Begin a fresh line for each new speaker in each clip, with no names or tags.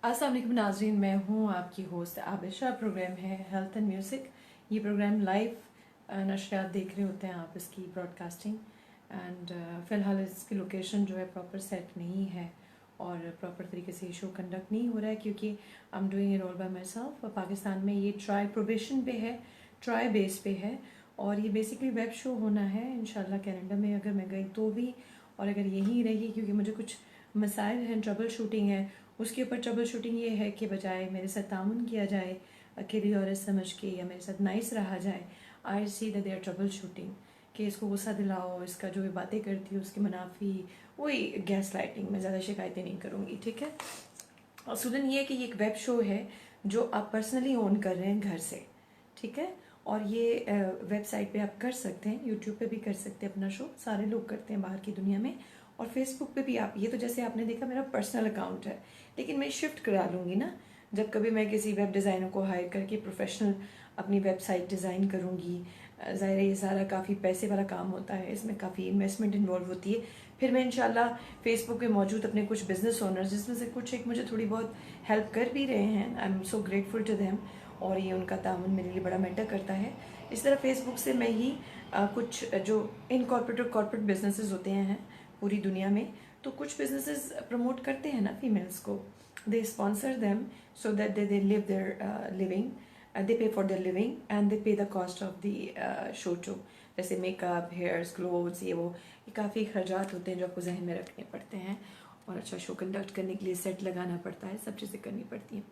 अस्सलाम वालेकुम नाज़रीन, मैं हूँ आपकी होस्ट आबिशा। प्रोग्राम है हेल्थ एंड म्यूज़िक। ये प्रोग्राम लाइव नशरियात देख रहे होते हैं आप, इसकी ब्रॉडकास्टिंग एंड फ़िलहाल इसकी लोकेशन जो है प्रॉपर सेट नहीं है और प्रॉपर तरीके से ये शो कंडक्ट नहीं हो रहा है क्योंकि I am doing it all bye my self. Pakistan में ये ट्राई प्रोबेशन पे है, ट्राई बेस पे है और ये बेसिकली वेब शो होना है। इंशाल्लाह कनाडा में अगर मैं गई तो भी, और अगर यहीं रही क्योंकि मुझे कुछ मसाइल हैं, ट्रबल शूटिंग है, उसके ऊपर ट्रबल शूटिंग ये है कि बजाय मेरे साथ ताउन किया जाए अकेली औरत समझ के या मेरे साथ नाइस रहा जाए, I see that they are troubleshooting कि इसको गुस्सा दिलाओ, इसका जो भी बातें करती है उसके मुनाफी, वही गैस लाइटिंग। मैं ज़्यादा शिकायतें नहीं करूँगी, ठीक है। और सूदन ये है कि ये एक वेब शो है जो आप पर्सनली ओन कर रहे हैं घर से, ठीक है। और ये वेबसाइट पे आप कर सकते हैं, यूट्यूब पे भी कर सकते हैं अपना शो, सारे लोग करते हैं बाहर की दुनिया में। और फेसबुक पे भी आप, ये तो जैसे आपने देखा मेरा पर्सनल अकाउंट है, लेकिन मैं शिफ्ट करा लूँगी ना जब कभी मैं किसी वेब डिज़ाइनर को हायर करके प्रोफेशनल अपनी वेबसाइट डिज़ाइन करूँगी। ज़ाहिर है ये सारा काफ़ी पैसे वाला काम होता है, इसमें काफ़ी इन्वेस्टमेंट इन्वॉल्व होती है। फिर मैं इंशाल्लाह फेसबुक पे मौजूद अपने कुछ बिजनेस ओनर्स, जिसमें से कुछ एक मुझे थोड़ी बहुत हेल्प कर भी रहे हैं, I am so grateful to them, और ये उनका ताउन मेरे लिए बड़ा मैटर करता है। इस तरह फेसबुक से मैं ही कुछ जो इनकॉर्पोरेट और कॉर्पोरेट बिजनेसेस होते हैं पूरी दुनिया में, तो कुछ बिजनेसेस प्रमोट करते हैं ना फीमेल्स को, they sponsor them so that they live their living, they pay for their living and they pay the cost of the show too. जैसे मेकअप, हेयर्स, क्लोथ्स, ये वो, ये काफ़ी खर्चात होते हैं जो आपको जहन में रखने पड़ते हैं, और अच्छा शो कंडक्ट करने के लिए सेट लगाना पड़ता है, सब चीज़ें करनी पड़ती हैं।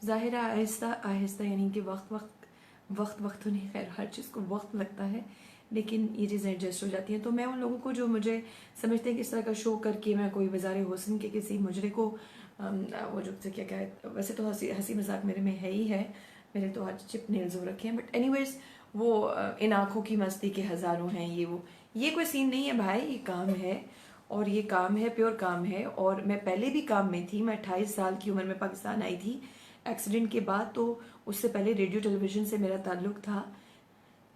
ज़ाहिर है आहिस्ता आहिस्ता, यानी कि वक्त तो नहीं, खैर हर चीज़ को वक्त लगता है, लेकिन ये चीज़ें एडजस्ट हो जाती हैं। तो मैं उन लोगों को जो मुझे समझते हैं कि इस तरह का शो करके मैं कोई वज़ारे हुस्न के किसी मुजरे को वो जो से क्या कहते, वैसे तो हंसी मजाक मेरे में है ही है, मेरे तो आज चिप नेल्स हो रखे हैं, बट एनीवेज वो इन आँखों की मस्ती के हज़ारों हैं, ये कोई सीन नहीं है भाई, ये काम है, और ये काम है, प्योर काम है। और मैं पहले भी काम में थी, मैं 28 साल की उम्र में पाकिस्तान आई थी एक्सीडेंट के बाद, तो उससे पहले रेडियो टेलीविज़न से मेरा ताल्लुक़ था,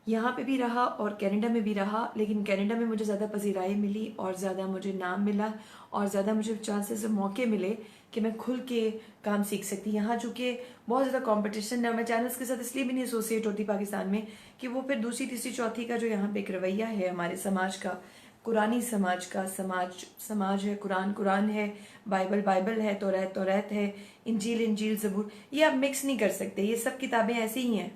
यहाँ पे भी रहा और कनाडा में भी रहा। लेकिन कनाडा में मुझे ज़्यादा पजीराई मिली और ज़्यादा मुझे नाम मिला और ज़्यादा मुझे चांसेस और मौके मिले कि मैं खुल के काम सीख सकती। यहाँ चूँकि बहुत ज़्यादा कंपटीशन है, मैं चैनल्स के साथ इसलिए भी नहीं एसोसिएट होती पाकिस्तान में कि वो फिर दूसरी तीसरी चौथी का जो यहाँ पे एक रवैया है हमारे समाज का, कुरानी समाज का, समाज है, कुरान है, बाइबल है, तौरात है, इंजील ज़बूर, ये आप मिक्स नहीं कर सकते। ये सब किताबें ऐसी ही हैं,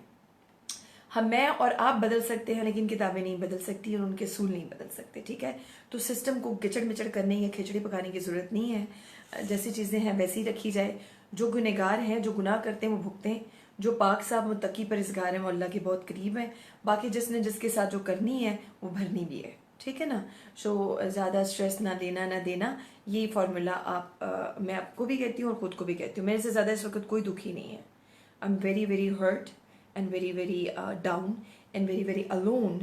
हम, मैं और आप बदल सकते हैं लेकिन किताबें नहीं बदल सकती और उनके असूल नहीं बदल सकते, ठीक है। तो सिस्टम को गिचड़ मिचड़ करने या खिचड़ी पकाने की ज़रूरत नहीं है। जैसी चीज़ें हैं वैसी ही रखी जाए। जो गुनहगार हैं, जो गुनाह करते हैं वो भुगतें, जो पाक साहब मुत्तकी परहेज़गार हैं वो अल्लाह के बहुत करीब हैं। बाकी जिसने जिसके साथ जो करनी है वो भरनी भी है, ठीक है ना। सो ज़्यादा स्ट्रेस ना लेना ना देना, ये फार्मूला आप मैं आपको भी कहती हूँ और ख़ुद को भी कहती हूँ। मेरे से ज़्यादा इस वक्त कोई दुखी नहीं है। I am very very hurt and very down and very alone,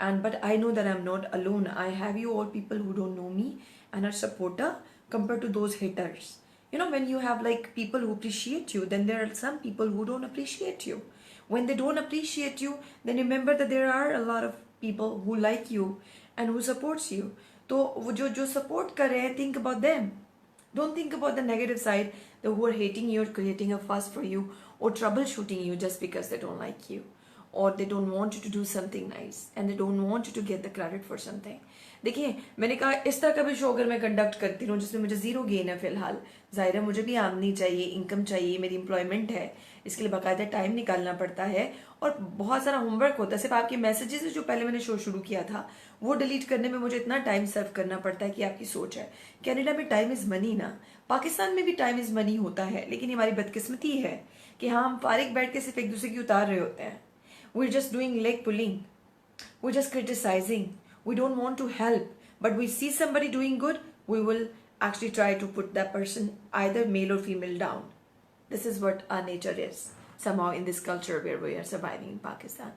and but I know that I'm not alone. I have you all people who don't know me and are supporter compared to those haters. You know, when you have like people who appreciate you, then there are some people who don't appreciate you. When they don't appreciate you, then remember that there are a lot of people who like you and who supports you. तो वो जो support कर रहे हैं, think about them. Don't think about the negative side, the who are hating you or creating a fuss for you or troubleshooting you just because they don't like you or they don't want you to do something nice and they don't want you to get the credit for something. देखिए, मैंने कहा इस तरह का भी show अगर मैं conduct करती रहूँ जिसमें मुझे ज़ीरो गेन है फ़िलहाल, ज़ाहिर है मुझे भी आमदनी चाहिए, इनकम चाहिए, मेरी एम्प्लॉयमेंट है, इसके लिए बाकायदा टाइम निकालना पड़ता है और बहुत सारा होमवर्क होता है। सिर्फ आपके मैसेजेस जो पहले मैंने शो शुरू किया था वो डिलीट करने में मुझे इतना टाइम सर्व करना पड़ता है कि आपकी सोच है। कनाडा में टाइम इज़ मनी ना, पाकिस्तान में भी टाइम इज़ मनी होता है, लेकिन हमारी बदकिस्मती है कि हाँ, हम फारिग बैठ के सिर्फ एक दूसरे की उतार रहे होते हैं। We're just doing leg pulling. We're just criticizing. We don't want to help. But we see somebody doing good, we will actually try to put that person, either male or female, down. This is what our nature is, somehow in this culture where we are surviving in Pakistan.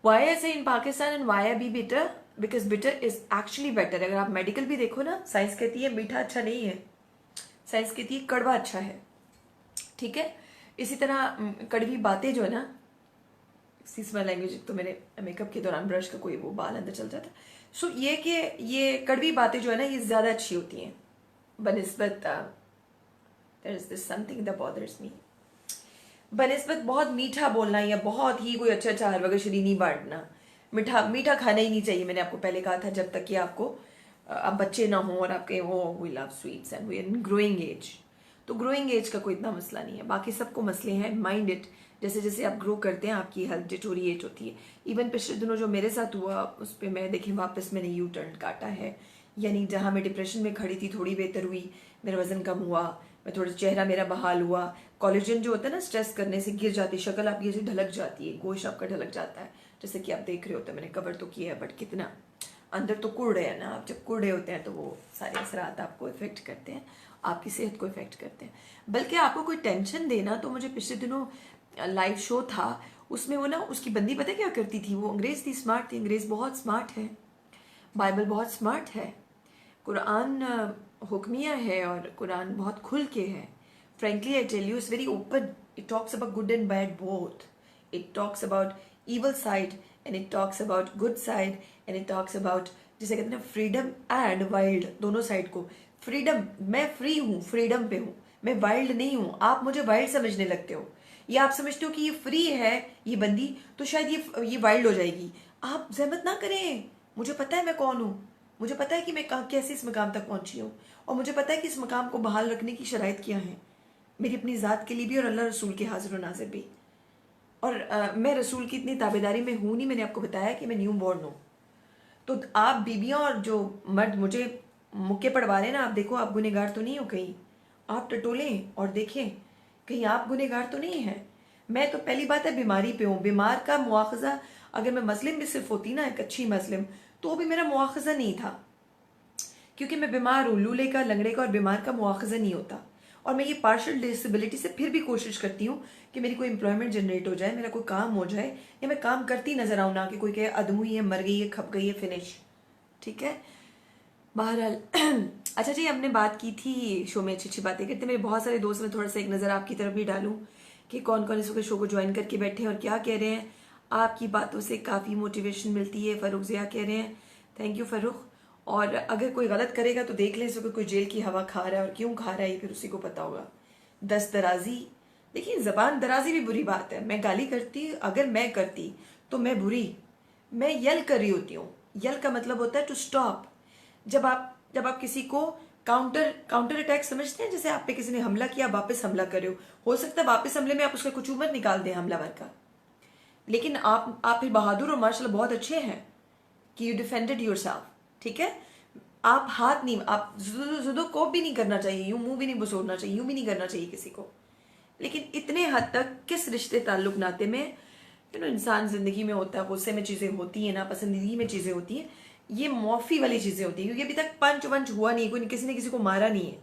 Why I say in Pakistan and why I be bitter? Because bitter is actually better. अगर आप medical भी देखो ना, science कहती है मीठा अच्छा नहीं है, साइंस कहती है कड़वा अच्छा है, ठीक है। इसी तरह कड़वी बातें जो है ना, सीसमा लैंग्वेज, तो मेरे मेकअप के दौरान ब्रश का कोई वो बाल अंदर चल जाता है। सो ये कि ये कड़वी बातें जो है ना ये ज़्यादा अच्छी होती हैं बनिस्बत
there is this something that bothers me. बनिस्बत बहुत मीठा बोलना या बहुत ही कोई अच्छा हलवा का शरीर नहीं बांटना, मीठा खाना ही नहीं चाहिए। मैंने आपको पहले कहा था, जब तक कि आपको आप बच्चे ना हो और आपके वो we love sweets and we in growing age. तो ग्रोइंग एज का कोई इतना मसला नहीं है, बाकी सबको मसले हैं। माइंड इट, जैसे जैसे आप ग्रो करते हैं आपकी हेल्थ डिटोरिएट होती है। इवन पिछले दिनों जो मेरे साथ हुआ उस पर मैं देखें वापस मैंने यू टर्न काटा है। यानी जहाँ मैं डिप्रेशन में खड़ी थी थोड़ी बेहतर हुई, मेरा वजन कम हुआ, मैं थोड़ा चेहरा मेरा बहाल हुआ। कोलेजन जो होता है ना, स्ट्रेस करने से गिर जाती है, शक्ल आपकी ऐसे ढलक जाती है, गोश आपका ढलक जाता है, जैसे कि आप देख रहे होते हैं। मैंने कवर तो किया है बट कितना अंदर तो कुड़ रहे हैं ना। आप जब कुड़ रहे होते हैं तो वो सारे असरात आपको इफेक्ट करते हैं, आपकी सेहत को इफेक्ट करते हैं। बल्कि आपको कोई टेंशन देना, तो मुझे पिछले दिनों लाइव शो था, उसमें वो ना उसकी बंदी पता क्या करती थी, वो अंग्रेज थी, स्मार्ट थी। अंग्रेज बहुत स्मार्ट है, बाइबल बहुत स्मार्ट है, कुरान हुक्मिया है और कुरान बहुत खुल के है। Frankly I tell you, it's very open. It talks about good and bad both. It talks about evil side and it talks about good side and it talks about, जिसे कहते हैं ना, फ्रीडम एंड वाइल्ड, दोनों side को। Freedom, मैं free हूँ, freedom पे हूँ, मैं वाइल्ड नहीं हूँ। आप मुझे वाइल्ड समझने लगते हो, या आप समझते हो कि ये फ्री है ये बंदी, तो शायद ये वाइल्ड हो जाएगी। आप जहमत ना करें, मुझे पता है मैं कौन हूँ, मुझे पता है कि मैं कैसे इस मकाम तक पहुंची हूँ, और मुझे पता है कि इस मकाम को बहाल रखने की शराइत क्या है, मेरी अपनी ज़ात के लिए भी और अल्लाह रसूल के हाजिर नाजिर भी। और मैं रसूल की इतनी ताबेदारी में हूँ नहीं, मैंने आपको बताया कि मैं न्यू बॉर्न हूँ। तो आप बीबियाँ और जो मर्द मुझे मुक्के पड़वा रहे हैं ना, आप देखो आप गुनहगार तो नहीं हो कहीं, आप टटोलें और देखें कहीं आप गुनहगार तो नहीं हैं। मैं तो पहली बात है बीमारी पे हूँ, बीमार का मुआखजा अगर मैं मुस्लिम भी सिर्फ होती ना, एक अच्छी मुस्लिम, तो भी मेरा मुआखजा नहीं था, क्योंकि मैं बीमार हूँ। लूले का, लंगड़े का और बीमार का मुआखजा नहीं होता। और मैं ये पार्शल डिसेबिलिटी से फिर भी कोशिश करती हूँ कि मेरी कोई एम्प्लॉयमेंट जनरेट हो जाए, मेरा कोई काम हो जाए, या मैं काम करती नजर आऊँ, ना कि कोई कहे अदमुई है, मर गई है, खप गई है, फिनिश। ठीक है, बहरहाल अच्छा जी, हमने बात की थी शो में अच्छी अच्छी बातें करते। मेरे बहुत सारे दोस्त, मैं थोड़ा सा एक नज़र आपकी तरफ भी डालूँ कि कौन कौन इस वक्त शो को ज्वाइन करके बैठे हैं और क्या कह रहे हैं। आपकी बातों से काफ़ी मोटिवेशन मिलती है। फ़ारूक ज़िया कह रहे हैं, थैंक यू फ़ारूक। और अगर कोई गलत करेगा तो देख लें इस वक्त कोई जेल की हवा खा रहा है, और क्यों खा रहा है ये फिर उसी को पता होगा। दस्त दराजी, देखिए ज़बान दराजी भी बुरी बात है। मैं गाली करती, अगर मैं करती तो मैं बुरी, मैं यल कर रही होती हूँ। यल का मतलब होता है टू स्टॉप। जब आप किसी को काउंटर अटैक समझते हैं, जैसे आप पे किसी ने हमला किया, वापस हमला कर रहे हो सकता है वापस हमले में आप उसका कुचूमर निकाल दें हमलावर का, लेकिन आप फिर बहादुर और माशाल्लाह बहुत अच्छे हैं कि यू डिफेंडेड योरसेल्फ। ठीक है, आप हाथ नहीं, आप जुदो को भी नहीं करना चाहिए, यूं मुंह भी नहीं बसोड़ना चाहिए, यूं भी नहीं करना चाहिए किसी को। लेकिन इतने हद तक किस रिश्ते ताल्लुक नाते में इंसान जिंदगी में होता है, गुस्से में चीजें होती है, ना पसंदीदगी में चीजें होती है, ये मौफी वाली चीजें होती है, क्योंकि अभी तक पंच वंच हुआ नहीं, कोई किसी ने किसी को मारा नहीं है।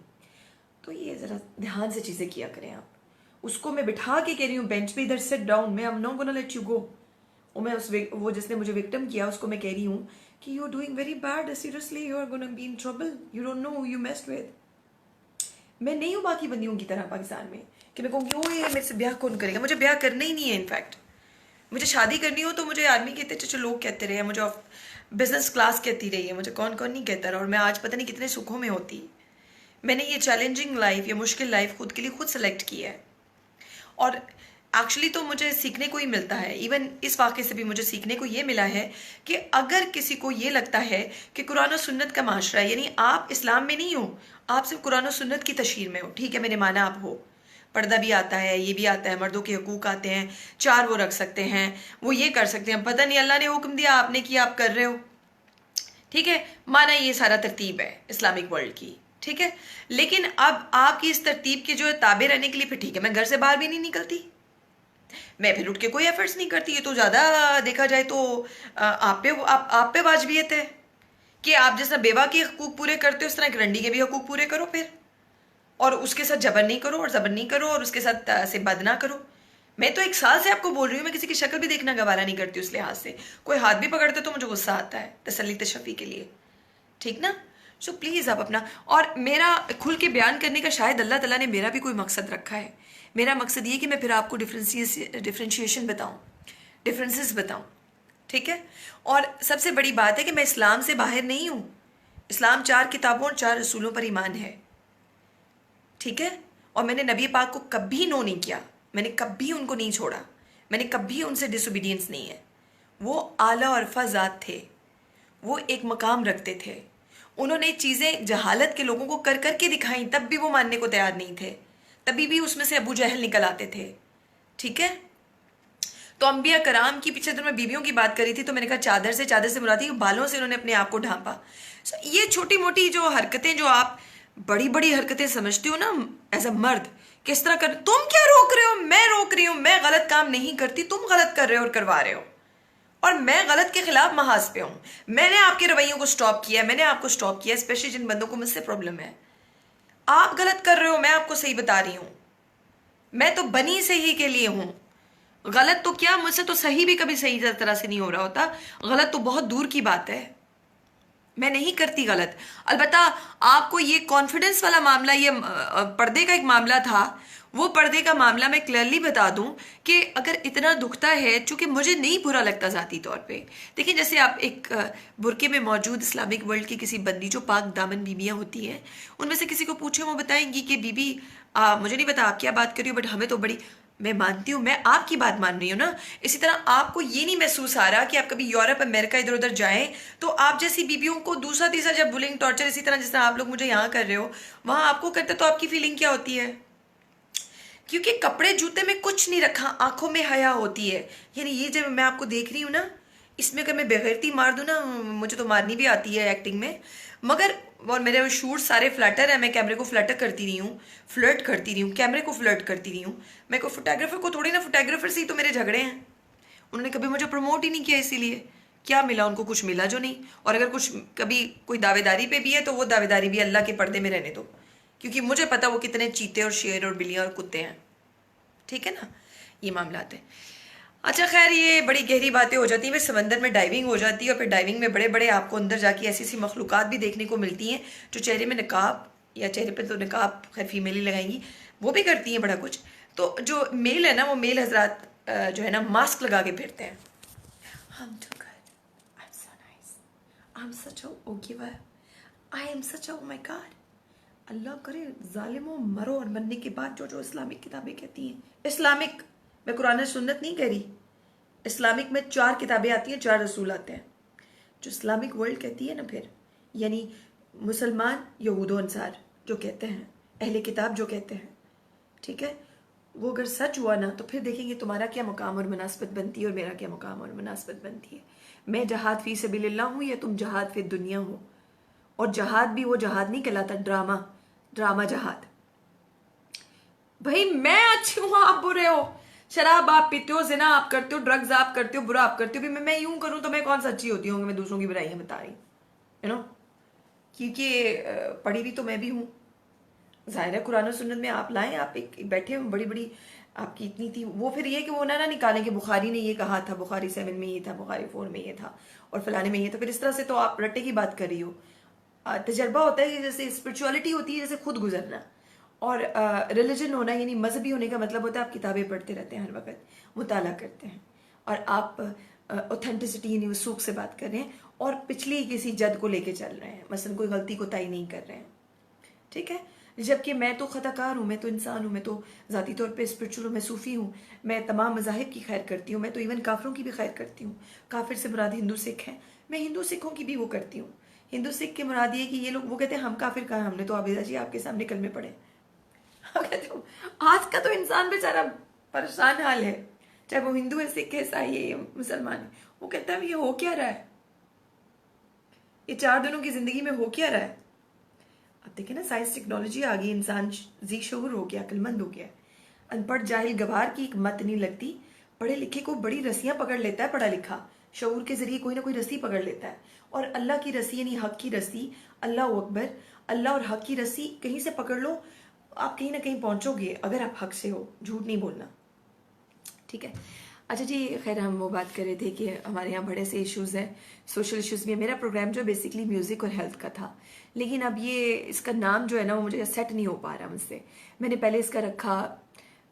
तो ये जरा ध्यान से चीजें किया करें आप। उसको मैं बिठा के कह रही हूँ बेंच पे, इधर सिट डाउन, मैं I am not gonna let you go. और मैं वो जिसने मुझे विक्टिम किया उसको मैं कह रही हूँ कि you are doing very bad, seriously you are gonna be in trouble, you don't know you messed with. मैं नहीं हूँ बाकी बंदियों की तरह पाकिस्तान में कि मैं कहूँगी ओ ये मेरे से ब्याह कौन करेगा। मुझे ब्याह करना ही नहीं है। इनफैक्ट मुझे शादी करनी हो तो मुझे आदमी कहते चलो लोग कहते रहे, मुझे बिजनेस क्लास कहती रही है, मुझे कौन कौन नहीं कहता रहा, और मैं आज पता नहीं कितने सुखों में होती। मैंने ये चैलेंजिंग लाइफ या मुश्किल लाइफ खुद के लिए खुद सेलेक्ट की है, और एक्चुअली तो मुझे सीखने को ही मिलता है। इवन इस वाक़े से भी मुझे सीखने को ये मिला है कि अगर किसी को ये लगता है कि कुरान और सुन्नत का माशरा है, यानी आप इस्लाम में नहीं हो, आप सिर्फ कुरान और सुन्नत की तशहीर में हो, ठीक है, मैंने माना आप हो, पर्दा भी आता है, ये भी आता है, मर्दों के हकूक आते हैं, 4 वो रख सकते हैं, वो ये कर सकते हैं, पता नहीं अल्लाह ने हुक्म दिया, आपने किया, आप कर रहे हो, ठीक है, माना ये सारा तरतीब है इस्लामिक वर्ल्ड की, ठीक है। लेकिन अब आपकी इस तरतीब के जो है ताबे रहने के लिए, फिर ठीक है मैं घर से बाहर भी नहीं निकलती, मैं फिर उठ के कोई एफर्ट्स नहीं करती। ये तो ज़्यादा देखा जाए तो आप पे वाजबियत है कि आप जिस तरह बेवा के हकूक पूरे करते हो उस तरह एक रंडी के भी हकूक पूरे करो फिर, और उसके साथ जबर नहीं करो, और जबर नहीं करो, और उसके साथ से बद ना करो। मैं तो 1 साल से आपको बोल रही हूँ, मैं किसी की शक्ल भी देखना गवारा नहीं करती उस लिहाज से। कोई हाथ भी पकड़ते तो मुझे गुस्सा आता है तसल्ली तशफ़ी के लिए, ठीक ना। सो प्लीज़ आप अपना, और मेरा खुल के बयान करने का शायद अल्लाह ताला ने मेरा भी कोई मकसद रखा है। मेरा मकसद ये कि मैं फिर आपको डिफ्रेंशिएशन बताऊँ, डिफरेंसेस बताऊँ, ठीक है। और सबसे बड़ी बात है कि मैं इस्लाम से बाहर नहीं हूँ। इस्लाम 4 किताबों और 4 रसूलों पर ईमान है, ठीक है। और मैंने नबी पाक को कभी नो नहीं किया, मैंने कभी उनको नहीं छोड़ा, मैंने कभी उनसे डिसोबीडियंस नहीं है। वो आला और अरफा ज़ात थे, वो एक मकाम रखते थे। उन्होंने चीज़ें जहालत के लोगों को कर करके दिखाई, तब भी वो मानने को तैयार नहीं थे, तभी भी उसमें से अबू जहल निकल आते थे। ठीक है, तो अंबिया कराम की, पीछे तो मैं बीबियों की बात करी थी, तो मैंने कहा चादर से मुराद थी बालों से उन्होंने अपने आप को ढांपा। ये छोटी मोटी जो हरकतें, जो आप बड़ी बड़ी हरकतें समझते हो ना एज अ मर्द, किस तरह कर, तुम क्या रोक रहे हो, मैं रोक रही हूं, मैं गलत काम नहीं करती, तुम गलत कर रहे हो और करवा रहे हो, और मैं गलत के खिलाफ महाज पे हूं। मैंने आपके रवैयों को स्टॉप किया, मैंने आपको स्टॉप किया, स्पेशली जिन बंदों को मुझसे प्रॉब्लम है। आप गलत कर रहे हो, मैं आपको सही बता रही हूं। मैं तो बनी सही के लिए हूं। गलत तो क्या, मुझसे तो सही भी कभी सही तरह से नहीं हो रहा होता, गलत तो बहुत दूर की बात है, मैं नहीं करती गलत। अलबत्ता आपको ये कॉन्फिडेंस वाला मामला, ये पर्दे का एक मामला था, वो पर्दे का मामला मैं क्लियरली बता दूं कि अगर इतना दुखता है, चूंकि मुझे नहीं बुरा लगता ज़ाती तौर पे। देखिए, जैसे आप एक बुरके में मौजूद इस्लामिक वर्ल्ड की किसी बंदी, जो पाक दामन बीबियाँ होती हैं, उनमें से किसी को पूछे, वो बताएंगी कि बीबी मुझे नहीं पता आप क्या बात कर रही हो, बट हमें तो बड़ी, मैं मानती हूँ, मैं आपकी बात मान रही हूँ ना। इसी तरह आपको ये नहीं महसूस आ रहा कि आप कभी यूरोप अमेरिका इधर उधर जाएं तो आप जैसी बीबियों को दूसरा तीसरा जब बुलिंग टॉर्चर इसी तरह जिस तरह आप लोग मुझे यहाँ कर रहे हो, वहां आपको करते, तो आपकी फीलिंग क्या होती है? क्योंकि कपड़े जूते में कुछ नहीं रखा, आंखों में हया होती है। यानी ये जब मैं आपको देख रही हूँ ना, इसमें अगर मैं बेगैरती मार दूँ ना, मुझे तो मारनी भी आती है एक्टिंग में, मगर, और मेरे शूट सारे फ्लटर है, मैं कैमरे को फ्लटर करती रही हूँ, फ्लर्ट करती रही हूँ, कैमरे को फ्लर्ट करती रही हूँ। मैं को फोटोग्राफर को थोड़ी ना, फोटोग्राफर से ही तो मेरे झगड़े हैं। उन्होंने कभी मुझे प्रमोट ही नहीं किया, इसीलिए क्या मिला उनको? कुछ मिला जो नहीं। और अगर कुछ कभी कोई दावेदारी पे भी है तो वो दावेदारी भी अल्लाह के पर्दे में रहने दो, क्योंकि मुझे पता वो कितने चीते और शेर और बिल्लियाँ और कुत्ते हैं। ठीक है ना, ये मामला है। अच्छा खैर, ये बड़ी गहरी बातें हो जाती हैं, फिर समंदर में डाइविंग हो जाती है, और फिर डाइविंग में बड़े बड़े आपको अंदर जाके ऐसी ऐसी मखलूक़ात भी देखने को मिलती हैं जो चेहरे में नकाब, या चेहरे पे तो नकाब खैर फीमेल ही लगाएंगी, वो भी करती हैं बड़ा कुछ। तो जो मेल है ना, वो मेल हजरात जो है ना, मास्क लगा के फिरते हैं। I'm too good, I'm so nice, I'm such a giver, I am such a oh my God। अल्लाह करे जालिमो मरो, और मरने के बाद जो जो इस्लामिक किताबें कहती हैं, इस्लामिक, मैं कुरान सुन्नत नहीं कह रही, इस्लामिक में 4 किताबें आती हैं, 4 रसूल आते हैं। जो इस्लामिक वर्ल्ड कहती है ना, फिर यानी मुसलमान यहूद अंसार जो कहते हैं, अहले किताब जो कहते हैं, ठीक है, वो अगर सच हुआ ना, तो फिर देखेंगे तुम्हारा क्या मुकाम और मुनासबत बनती है और मेरा क्या मुकाम और मुनासबत बनती है। मैं जहाद फी सबिलिल्लाह हूँ या तुम जहाद फी दुनिया हो। और जहाद भी वो जहाद नहीं कहलाता, ड्रामा जहाद। भाई मैं अच्छी हूं, आप बुरे हो, शराब आप पीते हो, जिना आप करते हो, ड्रग्स आप करते हो, बुरा आप करते हो, भी मैं यूं करूं तो मैं कौन सा अच्छी होती हूँ? मैं दूसरों की बुराइयां बता रही, यू नो, क्योंकि पढ़ी भी तो मैं भी हूँ। जाहिर है कुरान और सुन्नत में आप लाएं, आप एक बैठे हो, बड़ी बड़ी आपकी इतनी थी, वो फिर ये कि वो ना निकालें कि बुखारी ने ये कहा था, बुखारी 7 में ये था, बुखारी 4 में ये था, और फलाने में ये था। फिर इस तरह से तो आप रट्टे की बात कर रही हो। तजर्बा होता है कि जैसे स्पिरिचुअलिटी होती है, जैसे खुद गुजरना, और रिलीजन होना यानी मजहबी होने का मतलब होता है आप किताबें पढ़ते रहते हैं, हर वक्त मुताला करते हैं, और आप ऑथेंटिसिटी यानी वसूख से बात कर रहे हैं, और पिछली किसी जद को लेके चल रहे हैं, मसलन कोई गलती को तय नहीं कर रहे हैं। ठीक है, जबकि मैं तो खताकार हूँ, मैं तो इंसान हूँ, मैं तो ज़ाती तौर पे स्पिरिचुअल हूँ, मैं सूफ़ी हूँ, मैं तमाम मज़ाहिब की खैर करती हूँ, मैं तो इवन काफिरों की भी खैर करती हूँ। काफिर से मुराद हिंदू सिख हैं, मैं हिंदू सिखों की भी वो करती हूँ। हिंदू सिख के मुराद ये कि ये लोग वो कहते हैं हम काफिर कहाँ, हमने तो आबिदा जी आपके सामने कलमे पढ़े। कहते हो आज का तो इंसान बेचारा परेशान हाल है, चाहे वो हिंदू है, सिख है, ईसाई है, मुसलमान है। वो कहता है ये हो क्या रहा है, ये 4 दिनों की जिंदगी में हो क्या रहा है। अब देखिए ना, साइंस टेक्नोलॉजी आ गई, इंसान जी शऊर हो गया, अक्लमंद हो गया। अनपढ़ जाहिल गवार की एक मत नहीं लगती, पढ़े लिखे को बड़ी रस्सियां पकड़ लेता है पढ़ा लिखा, शऊर के जरिए कोई ना कोई रस्सी पकड़ लेता है। और अल्लाह की रस्सी यानी हक की रस्सी, अल्लाह अकबर, अल्लाह और हक की रस्सी कहीं से पकड़ लो, आप कहीं ना कहीं पहुंचोगे अगर आप हक से हो, झूठ नहीं बोलना। ठीक है, अच्छा जी, खैर हम वो बात कर रहे थे कि हमारे यहाँ बड़े से इश्यूज़ हैं, सोशल इश्यूज़ भी है। मेरा प्रोग्राम जो बेसिकली म्यूज़िक और हेल्थ का था, लेकिन अब ये इसका नाम जो है ना वो मुझे सेट नहीं हो पा रहा मुझसे। मैंने पहले इसका रखा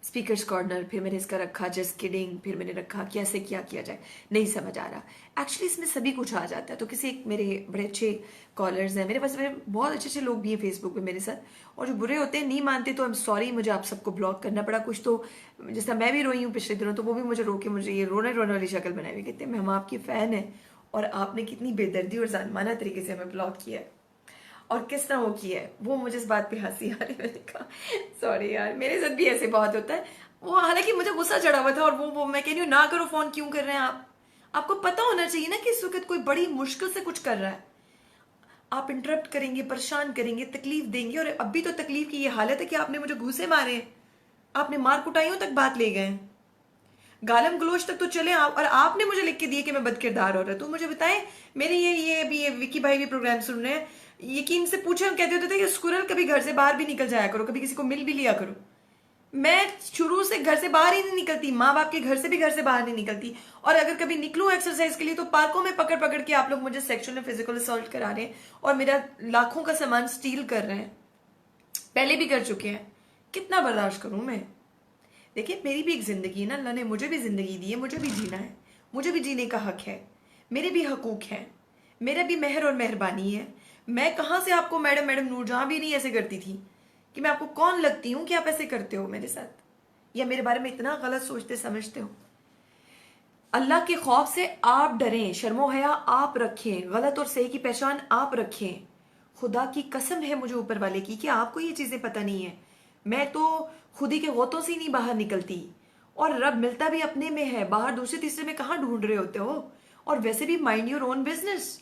स्पीकर्स कॉर्नर, फिर मैंने इसका रखा जस्ट किडिंग, फिर मैंने रखा कैसे क्या किया जाए, नहीं समझ आ रहा। एक्चुअली इसमें सभी कुछ आ जाता है। तो किसी एक मेरे बड़े अच्छे कॉलर्स हैं मेरे पास, मेरे बहुत अच्छे अच्छे लोग भी हैं फेसबुक पे मेरे साथ, और जो बुरे होते हैं नहीं मानते तो आई एम सॉरी, मुझे आप सबको ब्लॉक करना पड़ा। कुछ तो जैसा मैं भी रोई हूँ पिछले दिनों, तो वो भी मुझे रो के मुझे ये रोने रोने वाली शक्ल बनाई हुई, कहते हैं हम आपकी फ़ैन है और आपने कितनी बेदर्दी और जानमाना तरीके से हमें ब्लॉक किया है और किस तरह वो किया है। वो मुझे इस बात पे हंसी आ रही, मैंने कहा सॉरी यार, मेरे साथ भी ऐसे बहुत होता है। वो हालांकि मुझे गुस्सा चढ़ा हुआ था, और वो मैं कह रही हूँ ना करो फोन, क्यों कर रहे हैं आप? आपको पता होना चाहिए ना कि इस वक्त कोई बड़ी मुश्किल से कुछ कर रहा है, आप इंटरप्ट करेंगे, परेशान करेंगे, तकलीफ देंगे। और अभी तो तकलीफ की ये हालत है कि आपने मुझे घूसे मारे हैं, आपने मार कुटाइयों तक बात ले गए, गालम गलोच तक तो चले आप, और आपने मुझे लिख के दिए कि मैं बदकिरदार हो रहा हूं। तो मुझे बताएं, मेरे ये अभी ये विकी भाई भी प्रोग्राम सुन रहे हैं, यकीन से पूछे, हम कहते होते थे कि स्कुरल कभी घर से बाहर भी निकल जाया करो, कभी किसी को मिल भी लिया करो। मैं शुरू से घर से बाहर ही नहीं निकलती, माँ बाप के घर से भी घर से बाहर नहीं निकलती, और अगर कभी निकलूं एक्सरसाइज के लिए तो पार्कों में पकड़ पकड़ के आप लोग मुझे सेक्सुअल फिजिकल असॉल्ट करा रहे हैं और मेरा लाखों का सामान स्टील कर रहे हैं, पहले भी कर चुके हैं। कितना बर्दाश्त करूं मैं? देखिए, मेरी भी एक जिंदगी है ना, अल्लाह ने मुझे भी जिंदगी दी है, मुझे भी जीना है, मुझे भी जीने का हक है, मेरे भी हकूक हैं, मेरा भी मेहर और मेहरबानी है। मैं कहाँ से आपको मैडम मैडम नूरजहां भी नहीं ऐसे करती थी कि मैं आपको कौन लगती हूँ कि आप ऐसे करते हो मेरे साथ, या मेरे बारे में इतना गलत सोचते समझते हो। अल्लाह के खौफ से आप डरें, शर्मो हया आप रखें, गलत और सही की पहचान आप रखें। खुदा की कसम है मुझे ऊपर वाले की कि आपको ये चीजें पता नहीं है। मैं तो खुदी के गोतों से ही नहीं बाहर निकलती, और रब मिलता भी अपने में है, बाहर दूसरे तीसरे में कहाँ ढूंढ रहे होते हो। और वैसे भी माइंड योर ओन बिजनेस।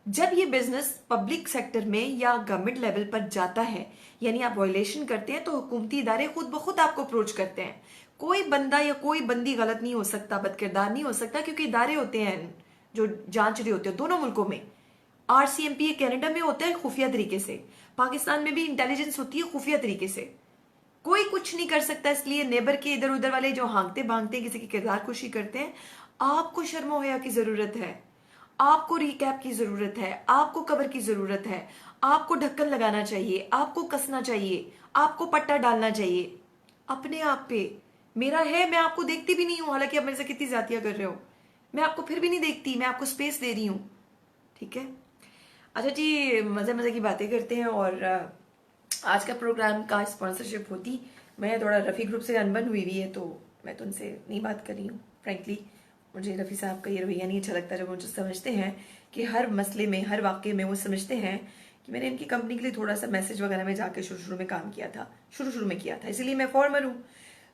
जब ये बिजनेस पब्लिक सेक्टर में या गवर्नमेंट लेवल पर जाता है, यानी आप वायलेशन करते हैं, तो हुकूमती इदारे खुद ब खुद आपको अप्रोच करते हैं। कोई बंदा या कोई बंदी गलत नहीं हो सकता, बदकिरदार नहीं हो सकता, क्योंकि इदारे होते हैं जो जांच रहे होते हैं दोनों मुल्कों में। आरसीएमपी कनाडा में होता है खुफिया तरीके से, पाकिस्तान में भी इंटेलिजेंस होती है खुफिया तरीके से। कोई कुछ नहीं कर सकता, इसलिए नेबर के इधर उधर वाले जो हाँकते भागते किसी की किरदार कुशी करते हैं, आपको शर्मो हया की जरूरत है, आपको रिकैप की जरूरत है, आपको कवर की जरूरत है, आपको ढक्कन लगाना चाहिए, आपको कसना चाहिए, आपको पट्टा डालना चाहिए अपने आप पे। मेरा है, मैं आपको देखती भी नहीं हूं, हालांकि आप मेरे से कितनी ज्यादतियां कर रहे हो, मैं आपको फिर भी नहीं देखती, मैं आपको स्पेस दे रही हूं, ठीक है? अच्छा जी, मजे मजे की बातें करते हैं। और आज का प्रोग्राम का स्पॉन्सरशिप होती, मैं थोड़ा रफ़ी ग्रुप से अनबन हुई हुई है, तो मैं तो उनसे नहीं बात कर रही हूँ। फ्रेंकली मुझे रफ़ी साहब का ये रवैया नहीं अच्छा लगता, जब मुझे समझते हैं कि हर मसले में, हर वाक़े में वो समझते हैं कि मैंने इनकी कंपनी के लिए थोड़ा सा मैसेज वगैरह में जाके शुरू में काम किया था, शुरू में किया था, इसीलिए मैं फॉर्मर हूँ।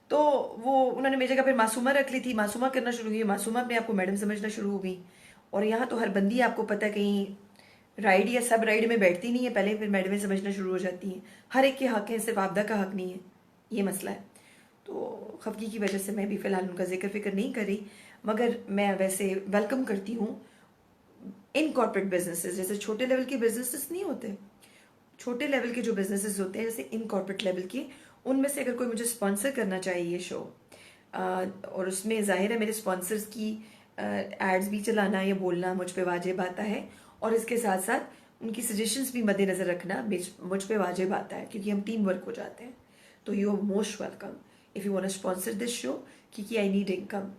तो वो उन्होंने मेरी जगह फिर मासूमा रख ली थी, मासूमा करना शुरू की, मासूमा अपने आप को मैडम समझना शुरू हो गई। और यहाँ तो हर बंदी आपको पता है कहीं राइड या सब राइड में बैठती नहीं है, पहले फिर मैडमें समझना शुरू हो जाती हैं। हर एक के हक है, सिर्फ आपदा का हक नहीं है, ये मसला है। तो खफगी की वजह से मैं भी फ़िलहाल उनका जिक्र फिक्र नहीं कर रही, मगर मैं वैसे वेलकम करती हूँ इन कॉर्पोरेट बिजनेसेस। जैसे छोटे लेवल के बिजनेसेस नहीं होते, छोटे लेवल के जो बिजनेसेस होते हैं जैसे इन कॉर्पोरेट लेवल के, उनमें से अगर कोई मुझे स्पॉन्सर करना चाहिए ये शो, और उसमें जाहिर है मेरे स्पॉन्सर्स की एड्स भी चलाना या बोलना मुझ पे वाजिब आता है, और इसके साथ साथ उनकी सजेशंस भी मद्देनजर रखना मुझ पे वाजिब आता है, क्योंकि हम टीम वर्क हो जाते हैं। तो you are most welcome if you want to sponsor this show, क्योंकि I need income,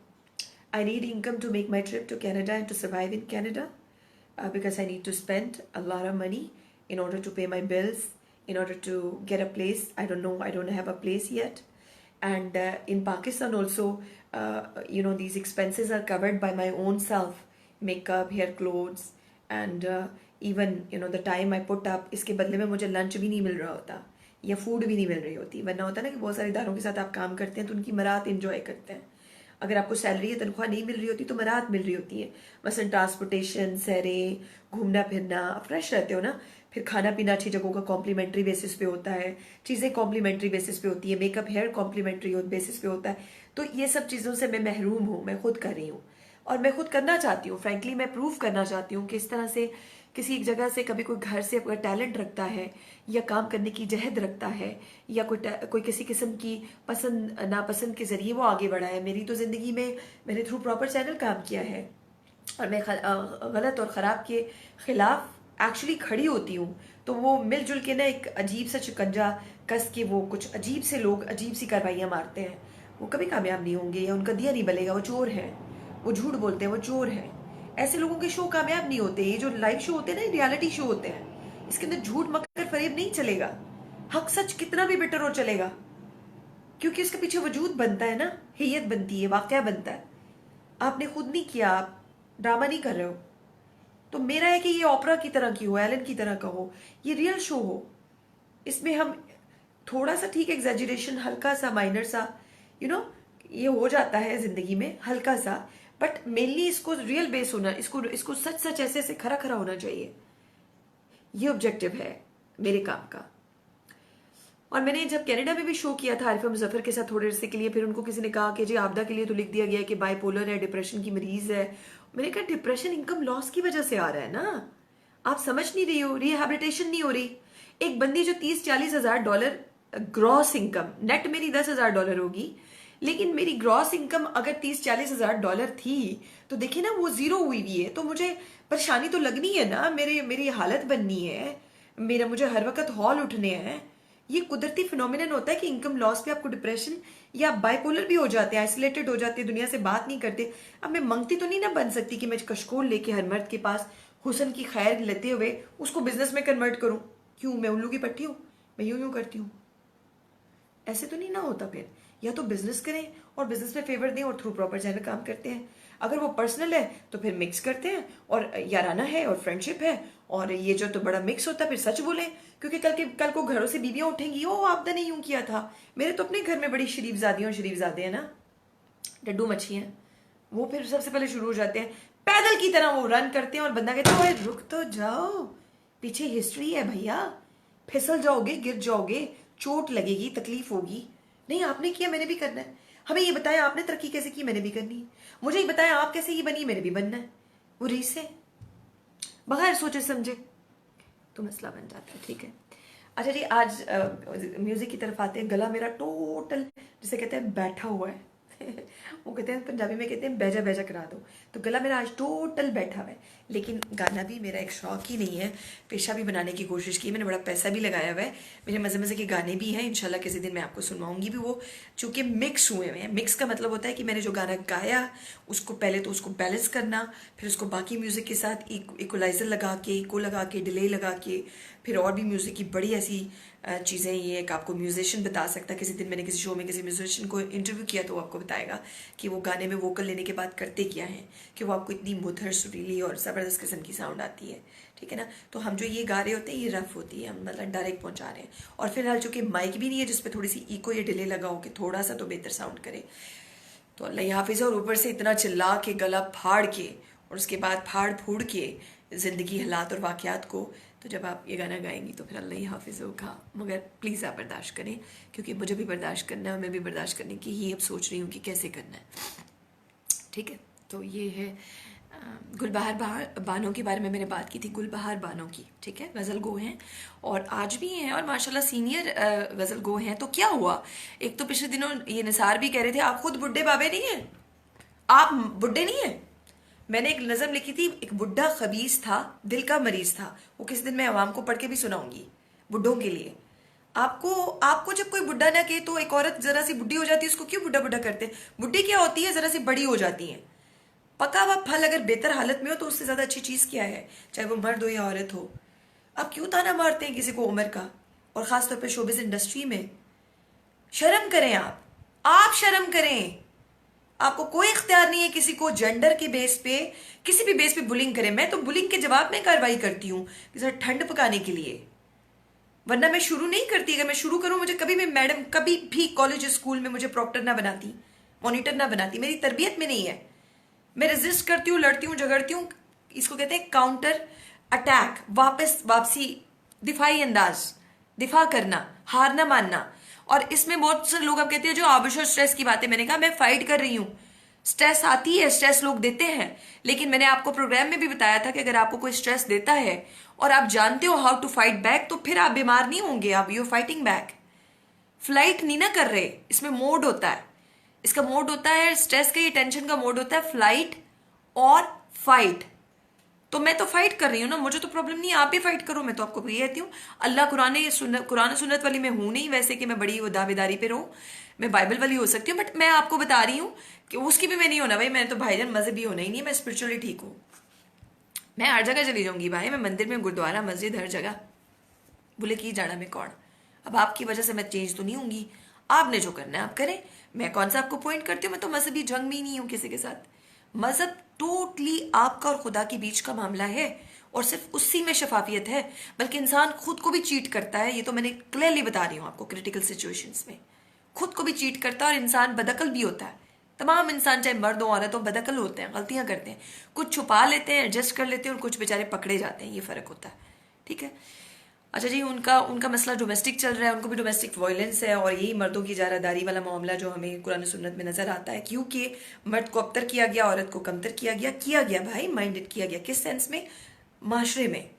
I need income to make my trip to Canada and to survive in Canada, because I need to spend a lot of money in order to pay my bills, in order to get a place. I don't have a place yet. And in Pakistan also, these expenses are covered by my own self, makeup, hair, clothes, and even, the time I put up, इसके बदले में मुझे lunch भी नहीं मिल रहा होता या food भी नहीं मिल रही होती। वरना होता ना कि बहुत सारे इदारों के साथ आप काम करते हैं तो उनकी मराहत इंजॉय करते हैं। अगर आपको सैलरी या तनख्वाह नहीं मिल रही होती तो मराहत मिल रही होती है, मसलन ट्रांसपोर्टेशन, सैरें, घूमना फिरना, आप फ्रेश रहते हो ना, फिर खाना पीना अच्छी जगहों का कॉम्प्लीमेंट्री बेसिस पे होता है, चीज़ें कॉम्प्लीमेंट्री बेसिस पे होती है, मेकअप हेयर कॉम्प्लीमेंट्री बेसिस पे होता है। तो ये सब चीज़ों से मैं महरूम हूँ, मैं खुद कर रही हूँ, और मैं खुद करना चाहती हूँ। फ्रैंकली मैं प्रूव करना चाहती हूँ कि इस तरह से किसी एक जगह से कभी कोई घर से अगर टैलेंट रखता है या काम करने की जहद रखता है या कोई किसी किस्म की पसंद नापसंद के जरिए वो आगे बढ़ा है। मेरी तो ज़िंदगी में मैंने थ्रू प्रॉपर चैनल काम किया है, और मैं गलत और ख़राब के ख़िलाफ़ एक्चुअली खड़ी होती हूँ तो वो मिलजुल के ना एक अजीब सा शिकंजा कस के वो कुछ अजीब से लोग अजीब सी कार्रवाइयाँ मारते हैं, वो कभी कामयाब नहीं होंगे या उनका दिया नहीं बलेगा, वो चोर हैं, वो झूठ बोलते हैं, वो चोर हैं। ऐसे लोगों के शो कामयाब नहीं होते। ये जो लाइव शो होते हैं ना, रियलिटी शो होते हैं, इसके अंदर झूठ मक्कर फरेब नहीं चलेगा। हक सच कितना भी बेटर हो चलेगा, क्योंकि उसके पीछे वजूद बनता है ना, हैयत बनती है, वाकया बनता है। आपने खुद नहीं किया, आप ड्रामा नहीं कर रहे हो। तो मेरा है कि ये ओपरा की तरह की हो, एलन की तरह का हो, ये रियल शो हो। इसमें हम थोड़ा सा ठीक एग्जैजरेशन, हल्का सा माइनर सा ये हो जाता है जिंदगी में हल्का सा, बट मेनली इसको रियल बेस होना, इसको सच सच ऐसे ऐसे खरा खरा होना चाहिए। ये ऑब्जेक्टिव है मेरे काम का। और मैंने जब कनाडा में भी शो किया था आरिफा मुजफ्फर के साथ थोड़े अरसे के लिए, फिर उनको किसी ने कहा कि जी आपदा के लिए तो लिख दिया गया है कि बाइपोलर है, डिप्रेशन की मरीज है। मैंने कहा डिप्रेशन इनकम लॉस की वजह से आ रहा है ना, आप समझ नहीं रही हो, रिहैबिलिटेशन नहीं हो रही। एक बंदी जो 30-40 हजार डॉलर ग्रॉस इनकम, नेट मेरी 10,000 डॉलर होगी, लेकिन मेरी ग्रॉस इनकम अगर 30-40 हजार डॉलर थी तो देखिए ना वो जीरो हुई हुई है, तो मुझे परेशानी तो लगनी है ना, मेरी हालत बननी है, मुझे हर वक्त हॉल उठने हैं। ये कुदरती फिनोमिनन होता है कि इनकम लॉस पे आपको डिप्रेशन या बाइपोलर भी हो जाते हैं, आइसोलेटेड हो जाते हैं, दुनिया से बात नहीं करते। अब मैं मंगती तो नहीं ना बन सकती कि मैं कशकोल लेके हर मर्द के पास हुसन की खैर लेते हुए उसको बिजनेस में कन्वर्ट करूं। क्यों, मैं उल्लू की पट्टी हूं, मैं यूं यूं करती हूँ? ऐसे तो नहीं ना होता। फिर या तो बिजनेस करें और बिजनेस में फेवर दें और थ्रू प्रॉपर चैनल काम करते हैं। अगर वो पर्सनल है तो फिर मिक्स करते हैं, और याराना है और फ्रेंडशिप है, और ये जो तो बड़ा मिक्स होता है फिर सच बोलें, क्योंकि कल को घरों से बीवियां उठेंगी, ओ आपने नहीं यूं किया था। मेरे तो अपने घर में बड़ी शरीफजादियां और शरीफजादे हैं ना, डड्डू मच्छी हैं, वो फिर सबसे पहले शुरू हो जाते हैं, पैदल की तरह वो रन करते हैं, और बंदा कहता है रुक तो जाओ, पीछे हिस्ट्री है भैया, फिसल जाओगे, गिर जाओगे, चोट लगेगी, तकलीफ होगी। नहीं आपने किया, मैंने भी करना है। हमें ये बताया आपने तरक्की कैसे की, मैंने भी करनी है। मुझे ये बताया आप कैसे ये बनी, मैंने भी बनना है। वो रीस है, बगैर सोचे समझे तो मसला बन जाता है। ठीक है, अच्छा जी, आज म्यूजिक की तरफ आते हैं। गला मेरा टोटल जिसे कहते हैं बैठा हुआ है वो कहते हैं पंजाबी में कहते हैं बैजा बैजा करा दो, तो गला मेरा आज टोटल बैठा हुआ है। लेकिन गाना भी मेरा एक शौक ही नहीं है, पेशा भी बनाने की कोशिश की मैंने, बड़ा पैसा भी लगाया हुआ है, मेरे मज़े मज़े के गाने भी हैं, इंशाल्लाह किसी दिन मैं आपको सुनवाऊंगी भी। वो चूँकि मिक्स हुए हैं, मिक्स का मतलब होता है कि मैंने जो गाना गाया उसको पहले तो उसको बैलेंस करना, फिर उसको बाकी म्यूज़िक के साथ इक्वलाइज़र लगा के, इको लगा के, डिले लगा के, फिर और भी म्यूज़िक की बड़ी ऐसी चीज़ें। ये एक आपको म्यूजिशियन बता सकता है, किसी दिन मैंने किसी शो में किसी म्यूजिशियन को इंटरव्यू किया तो वो आपको बताएगा कि वो गाने में वोकल लेने के बाद करते क्या है, कि वो आपको इतनी मुथर, सुरीली और ज़बरदस्त किस्म की साउंड आती है। ठीक है ना, तो हम जो ये गा रहे होते हैं ये रफ होती है, हम मतलब डायरेक्ट पहुंचा रहे हैं। और फिलहाल चूंकि माइक भी नहीं है जिसपे थोड़ी सी इको या डिले लगाओ कि थोड़ा सा तो बेहतर साउंड करे, तो अल्लाह हाफिज़। और ऊपर से इतना चिल्ला के, गला फाड़ के, और उसके बाद फाड़ फूड़ के ज़िंदगी हालात और वाक़यात को, तो जब आप ये गाना गाएंगी तो फिर अल्लाह हाफिज़ होगा। मगर प्लीज़ आप बर्दाश्त करें, क्योंकि मुझे भी बर्दाश्त करना है और मैं भी बर्दाश्त करने की ही अब सोच रही हूँ कि कैसे करना है। ठीक है, तो ये है गुलबहार बानों के बारे में मैंने बात की थी, गुलबहार बानों की। ठीक है, गज़ल गो हैं और आज भी हैं, और माशाल्लाह सीनियर गज़ल गो हैं। तो क्या हुआ, एक तो पिछले दिनों ये निसार भी कह रहे थे आप खुद बुढ़े बाबे नहीं हैं, आप बुढ़े नहीं हैं। मैंने एक नज़म लिखी थी, एक बुढ़ा खबीस था, दिल का मरीज था, वो किसी दिन मैं आवाम को पढ़ के भी सुनाऊंगी बुढ़ों के लिए। आपको जब कोई बुढ़ा ना कहे तो एक औरत जरा सी बुढ़ी हो जाती है, उसको क्यों बुढ़ा बुढ़ा करते हैं? बुढ़ी क्या होती है, जरा सी बड़ी हो जाती है। पका हुआ फल अगर बेहतर हालत में हो तो उससे ज्यादा अच्छी चीज क्या है, चाहे वो मर्द हो या औरत हो। आप क्यों ताना मारते हैं किसी को उम्र का, और खासतौर पर शोबिज इंडस्ट्री में? शर्म करें आप शर्म करें। आपको कोई इख्तियार नहीं है किसी को जेंडर के बेस पे, किसी भी बेस पे बुलिंग करें। मैं तो बुलिंग के जवाब में कार्रवाई करती हूँ, जैसे ठंड पकाने के लिए, वरना मैं शुरू नहीं करती। अगर मैं शुरू करूं, मुझे कभी भी मैडम, कभी भी कॉलेज स्कूल में मुझे प्रॉक्टर ना बनाती, मॉनिटर ना बनाती, मेरी तरबियत में नहीं है। मैं रेजिस्ट करती हूँ, लड़ती हूँ, झगड़ती हूँ, इसको कहते हैं काउंटर अटैक, वापसी, दिफाई अंदाज, दिफा करना, हार ना मानना। और इसमें बहुत से लोग अब कहते हैं जो आबिश और स्ट्रेस की बातें, मैंने कहा मैं फाइट कर रही हूँ। स्ट्रेस आती है, स्ट्रेस लोग देते हैं, लेकिन मैंने आपको प्रोग्राम में भी बताया था कि अगर आपको कोई स्ट्रेस देता है और आप जानते हो हाउ टू फाइट बैक, तो फिर आप बीमार नहीं होंगे, आप यू फाइटिंग बैक। फ्लाइट नहीं ना कर रहे, इसमें मोड होता है, इसका मोड होता है स्ट्रेस का, ये टेंशन का मोड होता है फ्लाइट और फाइट। तो मैं तो फाइट कर रही हूँ ना, मुझे तो प्रॉब्लम नहीं है, आप भी फाइट करो। मैं तो आपको ये कहती हूँ, अल्लाह कुरान सुन्नत वाली मैं हूं नहीं वैसे कि मैं बड़ी वो दावेदारी पे रहूं। मैं बाइबल वाली हो सकती हूँ, बट मैं आपको बता रही हूँ कि उसकी भी मैं नहीं होना भाई। मैं तो भाईजान मजहबी होना ही नहीं है, मैं स्पिरिचुअली ठीक हूँ। मैं हर जगह चली जाऊंगी भाई, मैं मंदिर में, गुरुद्वारा, मस्जिद, हर जगह। बोले की जाना मैं कौन। अब आपकी वजह से मैं चेंज तो नहीं होंगी, आपने जो करना है आप करें। मैं कौन सा आपको पॉइंट करती हूँ, मैं तो मजहबी जंग में ही नहीं हूँ किसी के साथ। मजहब टोटली आपका और खुदा के बीच का मामला है, और सिर्फ उसी में शफाफियत है। बल्कि इंसान खुद को भी चीट करता है, ये तो मैंने क्लियरली बता रही हूँ आपको। क्रिटिकल सिचुएशंस में खुद को भी चीट करता है, और इंसान बदअकल भी होता है। तमाम इंसान चाहे मर्द हो औरत हो बदअकल होते हैं, गलतियां करते हैं। कुछ छुपा लेते हैं, एडजस्ट कर लेते हैं, और कुछ बेचारे पकड़े जाते हैं, ये फर्क होता है। ठीक है। अच्छा जी, उनका उनका मसला डोमेस्टिक चल रहा है, उनको भी डोमेस्टिक वायलेंस है, और यही मर्दों की जारादारी वाला मामला जो हमें कुरान सुन्नत में नजर आता है। क्योंकि मर्द को अबतर किया गया, औरत को कमतर किया गया भाई, माइंडेड किया गया। किस सेंस में? माशरे में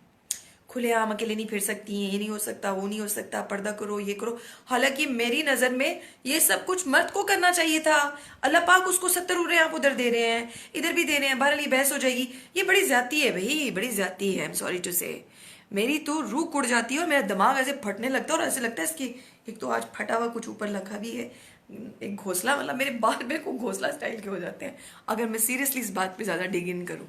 खुलेआम अकेले नहीं फिर सकती हैं, ये नहीं हो सकता, वो नहीं हो सकता, पर्दा करो, ये करो। हालांकि मेरी नजर में ये सब कुछ मर्द को करना चाहिए था। अल्लाह पाक उसको 70 उड़ रहे हैं, आप उधर दे रहे हैं, इधर भी दे रहे हैं। बहरहाल ये बहस हो जाएगी। ये बड़ी ज्यादती है भाई, बड़ी ज्यादती है। आई एम सॉरी टू से। मेरी तो रूह उड़ जाती है, और मेरा दिमाग ऐसे फटने लगता है, और ऐसे लगता है इसकी एक तो आज फटा हुआ कुछ ऊपर लगा भी है, एक घोंसला, मतलब मेरे बाल में को घोंसला स्टाइल के हो जाते हैं अगर मैं सीरियसली इस बात पे ज्यादा डिग इन करूँ।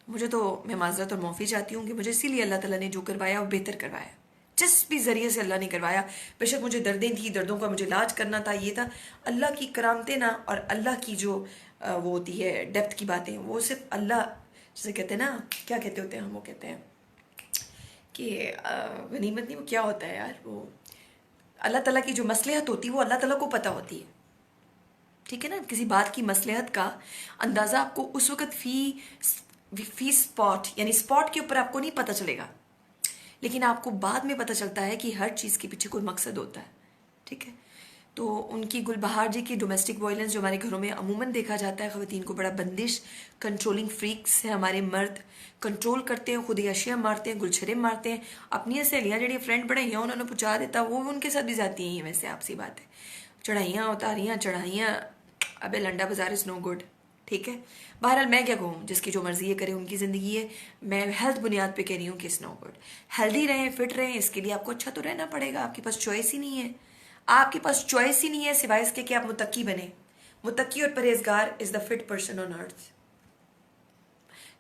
मुझे तो, मैं माजरत और माफ़ी चाहती हूँ कि मुझे इसीलिए अल्लाह ताला ने जो करवाया वो बेहतर करवाया। जिस भी ज़रिए से अल्लाह ने करवाया, बेशक मुझे दर्दें थी, दर्दों का मुझे इलाज करना था, ये था। अल्लाह की करामतें ना, और अल्लाह की जो वो होती है डेप्थ की बातें, वो सिर्फ अल्लाह, जैसे कहते हैं ना, क्या कहते होते हैं हम, वो कहते हैं कि गनीमत नहीं, वो क्या होता है यार, वो अल्लाह ताला की जो मसलहत होती है वो अल्लाह ताला को पता होती है। ठीक है ना। किसी बात की मसलहत का अंदाज़ा आपको उस वक़्त फी स्पॉट, यानी स्पॉट के ऊपर आपको नहीं पता चलेगा, लेकिन आपको बाद में पता चलता है कि हर चीज़ के पीछे कोई मकसद होता है। ठीक है। तो उनकी गुलबहार जी की डोमेस्टिक वायलेंस जो हमारे घरों में अमूमन देखा जाता है, ख़वातीन को बड़ा बंदिश, कंट्रोलिंग फ्रीक्स हैं हमारे मर्द, कंट्रोल करते हैं, खुद ही अशिया मारते हैं, गुलछरे मारते हैं। अपनी सहेलियाँ जड़ी फ्रेंड बड़े हैं उन्होंने पहुँचा देता, वो उनके साथ भी जाती हैं। वैसे आपसी बात है, चढ़ाइयाँ उतारियाँ, चढ़ाइयाँ, अबे लंडा बाजार इज़ नो गुड। ठीक है। बहरहाल मैं क्या कहूँ, जिसकी जो मर्जी है करे, उनकी ज़िंदगी है। मैं हेल्थ बुनियाद पे कह रही हूँ कि इट्स नो गुड। हेल्दी रहें, फिट रहें, इसके लिए आपको अच्छा तो रहना पड़ेगा। आपके पास चॉइस ही नहीं है, आपके पास चॉइस ही नहीं है सिवाय इसके कि आप मुत्तकी बने। मुत्तकी और परहेजगार is the fit person on earth.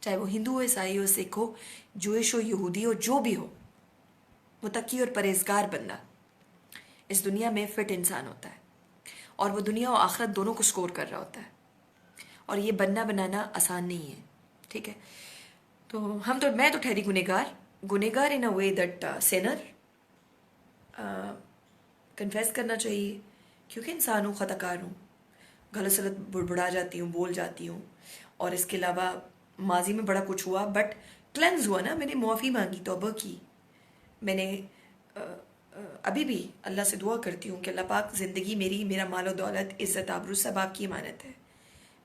चाहे वो हिंदू हो, ईसाई हो, सिख हो, जूइश हो, यहूदी हो, जो भी हो, मुत्तकी और परहेजगार बंदा इस दुनिया में फिट इंसान होता है, और वो दुनिया और आखिरत दोनों को स्कोर कर रहा होता है। और ये बनना बनाना आसान नहीं है। ठीक है। तो मैं तो ठहरी गुनेगार इन अ वे दैट सिनर। कन्फेस करना चाहिए, क्योंकि इंसान हूँ, खताकार हूँ, गलत सलत बुड़बुड़ा जाती हूँ, बोल जाती हूँ। और इसके अलावा माजी में बड़ा कुछ हुआ, बट क्लेंस हुआ ना, मैंने मुआफ़ी मांगी, तौबा की। मैंने अभी भी अल्लाह से दुआ करती हूँ कि अल्लाह पाक ज़िंदगी मेरी, मेरा माल और दौलत, इज़्ज़त, आबरू सब आपकी अमानत है।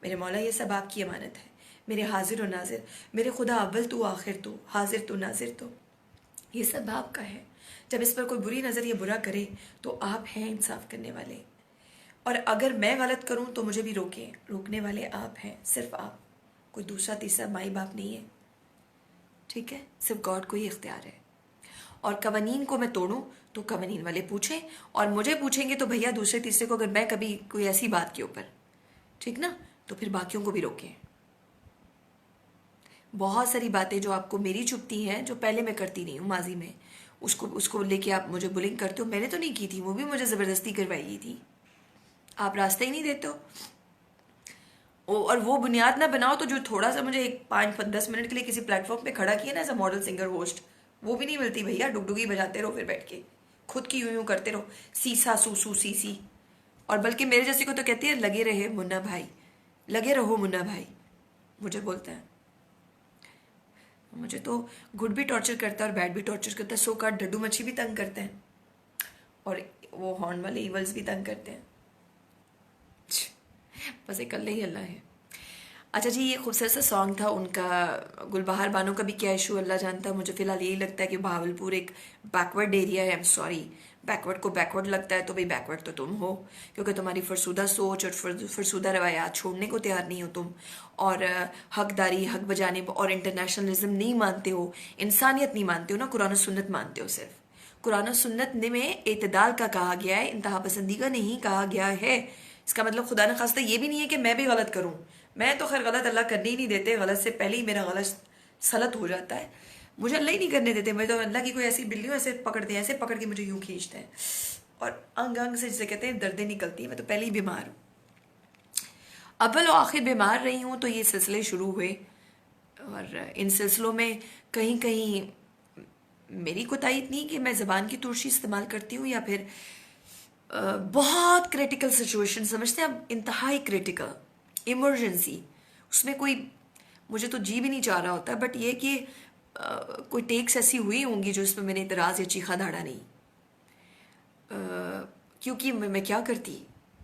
मेरे मौला ये सब आपकी अमानत है। मेरे हाजिर और नाजिर, मेरे खुदा अव्वल तो आखिर तो, हाजिर तो नाजिर तो, ये सब आपका है। जब इस पर कोई बुरी नज़र या बुरा करे तो आप हैं इंसाफ करने वाले। और अगर मैं गलत करूं तो मुझे भी रोकें, रोकने वाले आप हैं, सिर्फ आप, कोई दूसरा तीसरा माई बाप नहीं है। ठीक है। सिर्फ गॉड को ही इख्तियार है। और कवानीन को मैं तोड़ूं तो कवानीन वाले पूछें, और मुझे पूछेंगे तो भैया दूसरे तीसरे को, अगर मैं कभी कोई ऐसी बात के ऊपर, ठीक ना, तो फिर बाकियों को भी रोकें। बहुत सारी बातें जो आपको मेरी चुभती हैं, जो पहले मैं करती नहीं हूँ माजी में, उसको लेके आप मुझे बुलिंग करते हो। मैंने तो नहीं की थी, वो भी मुझे ज़बरदस्ती करवाई थी। आप रास्ते ही नहीं देते हो। और वो बुनियाद ना बनाओ तो जो थोड़ा सा मुझे 5-10 मिनट के लिए किसी प्लेटफॉर्म पे खड़ा किया ना, as a model, singer, host, वो भी नहीं मिलती भैया। डुगडुगी बजाते रहो फिर बैठ के, खुद की यूं यूं करते रहो, सीसा सूसू सीसी। और बल्कि मेरे जैसी को तो कहती है लगे रहे मुन्ना भाई, लगे रहो मुन्ना भाई, मुझे बोलते हैं। मुझे तो गुड भी टॉर्चर करता है और बैड भी टॉर्चर करता है। सो का डड्डू मच्छी भी तंग करते हैं, और वो हॉर्न वाले ईवल्स भी तंग करते हैं। बस एक अल्लाह ही अल्लाह है। अच्छा जी, ये खूबसूरत सा सॉन्ग था उनका। गुलबहार बानो का भी क्या इशू अल्लाह जानता है। मुझे फ़िलहाल यही लगता है कि बहावलपुर एक बैकवर्ड एरिया है। आई एम सॉरी, बैकवर्ड को बैकवर्ड लगता है तो भाई बैकवर्ड तो तुम हो, क्योंकि तुम्हारी फरसुदा सोच और फरसुदा रवायात छोड़ने को तैयार नहीं हो तुम, और हकदारी, हक बजाने और इंटरनेशनलिज्म नहीं मानते हो, इंसानियत नहीं मानते हो ना, कुरान और सुन्नत मानते हो सिर्फ। कुरान और सुन्नत में एतदाल का कहा गया है, इंतहा पसंदी का नहीं कहा गया है। इसका मतलब खुदा न खास्ता ये भी नहीं है कि मैं भी गलत करूं। मैं तो खैर गलत अल्लाह करने ही नहीं देते, गलत से पहले ही मेरा गलत सलत हो जाता है। मुझे अल्लाह ही नहीं करने देते। मैं तो अल्लाह की कोई ऐसी बिल्ली ऐसे पकड़ते हैं, ऐसे पकड़ के मुझे यूं खींचते हैं और अंग अंग से जिसे कहते हैं दर्दें निकलती हैं। मैं तो पहले ही बीमार हूँ, अव्वल और आखिर बीमार रही हूँ। तो ये सिलसिले शुरू हुए और इन सिलसिलों में कहीं कहीं मेरी कोताही इतनी कि मैं ज़बान की तुर्शी इस्तेमाल करती हूँ, या फिर बहुत क्रिटिकल सिचुएशन समझते हैं अब, इंतहाई क्रिटिकल इमरजेंसी, उसमें कोई मुझे तो जी भी नहीं चाह रहा होता, बट ये कि कोई टेक्स ऐसी हुई होंगी जो इसमें मैंने इतराज़ या चीखा दाड़ा नहीं। क्योंकि मैं क्या करती,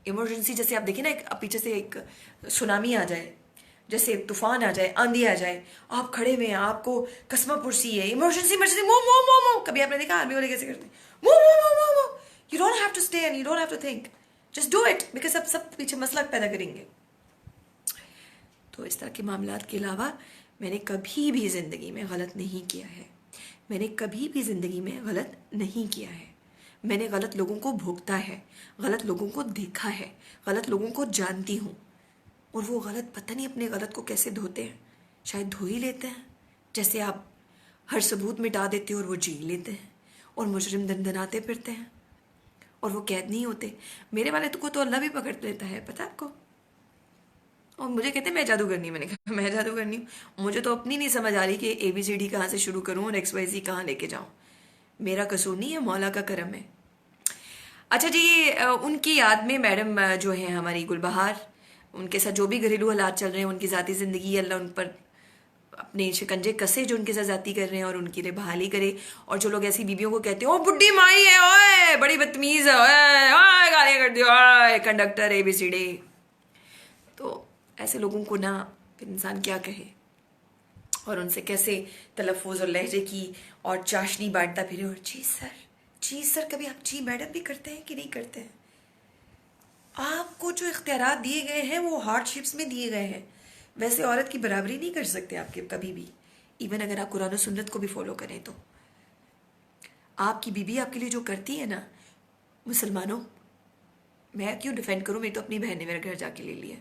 इमरजेंसी जैसे आप देखिए ना, एक पीछे से एक सुनामी आ जाए, जैसे तूफान आ जाए, आंधी आ जाए, आप खड़े हुए हैं, आपको कसमा पुरसी है, इमरजेंसी इमरजेंसी, मो मो मो मो। कभी आपने देखा आर्मी वाले कैसे करते हैं, मो मो मो मो मो। You don't have to stay and you don't have to think, just do it, because सब पीछे मसला पैदा करेंगे। तो इस तरह के मामलात के अलावा मैंने कभी भी ज़िंदगी में गलत नहीं किया है। मैंने कभी भी ज़िंदगी में गलत नहीं किया है। मैंने गलत लोगों को भोगता है, गलत लोगों को देखा है, गलत लोगों को जानती हूँ, और वो गलत पता नहीं अपने गलत को कैसे धोते हैं। शायद धो ही लेते हैं, जैसे आप हर सबूत मिटा देते हो और वो जी लेते हैं, और मुजरिम दंदनाते फिरते हैं और वो कैद नहीं होते। मेरे वाले को तो अल्लाह भी पकड़ लेता है, पता है आपको। और मुझे कहते हैं मैं जादूगरनी हूँ। मैंने कहा मैं जादूगरनी हूँ, मुझे तो अपनी नहीं समझ आ रही कि ABCD कहाँ से शुरू करूँ और XYZ कहाँ लेके जाऊँ। मेरा कसूर नहीं है, मौला का करम है। अच्छा जी, उनकी याद में मैडम जो है हमारी गुलबहार, उनके साथ जो भी घरेलू हालात चल रहे हैं, उनकी ज़ाती ज़िंदगी, अल्लाह उन पर अपने शिकंजे कसे जो उनके साथ ज़ाती कर रहे हैं और उनकी लिए बहाली करे। और जो लोग ऐसी बीवियों को कहते हैं ओ बुड्ढी माई है, ओए बड़ी बदतमीज़ है, ओए ओए गालियाँ कर दी, ओए कंडक्टर ABCD, तो ऐसे लोगों को ना फिर इंसान क्या कहे, और उनसे कैसे तलफ़ुज़ और लहजे की और चाशनी बांटता फिरे। और जी सर, कभी आप जी मैडम भी करते हैं कि नहीं करते हैं? आपको जो इख्तियारात दिए गए हैं वो हार्डशिप्स में दिए गए हैं। वैसे औरत की बराबरी नहीं कर सकते आपके कभी भी, इवन अगर आप कुरान और सुन्नत को भी फॉलो करें तो। आपकी बीबी आपके लिए जो करती है ना, मुसलमानों, मैं क्यों डिफेंड करूँ, मेरी तो अपनी बहन ने मेरे घर जाके ले लिया,